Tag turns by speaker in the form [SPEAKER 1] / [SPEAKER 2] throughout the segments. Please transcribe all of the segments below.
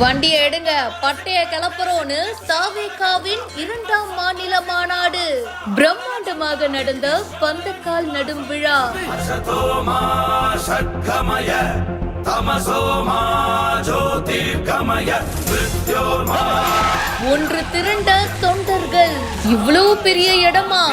[SPEAKER 1] வண்டியை எடுங்க, பட்டைய கிளப்புறோன்னு தாவேகாவின் 2ஆம் மாநில மாநாடு பிரம்மாண்டமாக நடந்த பந்தக்கால் நடும் விழா. ஒன்று திரண்ட தொண்டர்கள். இவ்வளவு பெரிய இடமா?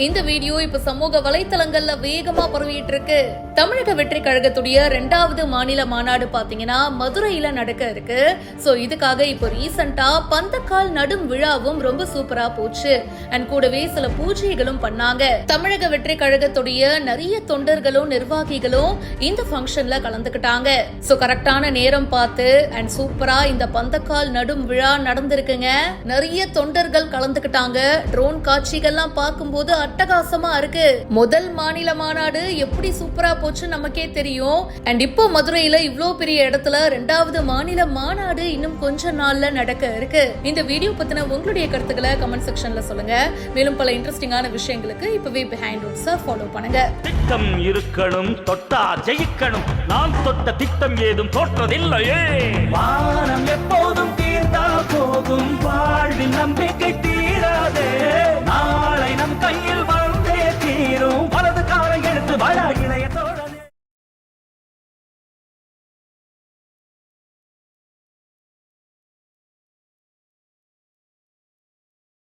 [SPEAKER 1] இந்த வீடியோ இப்ப சமூக வலைத்தளங்கள்ல வேகமா பரவிட்டு இருக்கு. தமிழக வெற்றி கழகத்துடைய 2வது மாநில மாநாடு பாத்தீங்கன்னா மதுரையில நடக்க இருக்கு. சோ இதுக்காக இப்போ ரீசெண்டா பந்தக்கால் நடும் விழாவும் ரொம்ப சூப்பரா போச்சு. அண்ட் கூடவே சில பூஜைகளும் பண்ணாங்க. தமிழக வெற்றி கழகத்துடைய நிறைய தொண்டர்களும் நிர்வாகிகளும் இந்த ஃபங்க்ஷன்ல கலந்துக்கிட்டாங்க. சோ கரெக்டான நேரம் பார்த்து அண்ட் சூப்பரா இந்த பந்தக்கால் நடும் விழா நடந்திருக்குங்க. நிறைய தொண்டர்கள் கலந்துக்கிட்டாங்க. ட்ரோன் காட்சிகள்லாம் பார்க்கும்போது அட்டகாசமா இருக்கு. முதல் மாநில மாநாடு எப்படி சூப்பரா போச்சு நமக்கே தெரியும். அண்ட் இப்போ மதுரையில இவ்ளோ பெரிய இடத்துல 2வது மாநில மாநாடு இன்னும் கொஞ்ச நாள்ல நடக்க இருக்கு. இந்த வீடியோ பத்தின உங்களுடைய கருத்துக்களை கமெண்ட் செக்ஷன்ல சொல்லுங்க. மேலும் பல இன்ட்ரெஸ்டிங்கான விஷயங்களுக்கு இப்பவே பிஹைண்ட் ரூட்ஸை ஃபாலோ பண்ணுங்க.
[SPEAKER 2] திட்டம் இருக்கணும், தொட்டா ஜெயிக்கணும். நான் தொட்ட திட்டம் ஏதும் தோற்றதில்லையே. வானம் எப்போதும்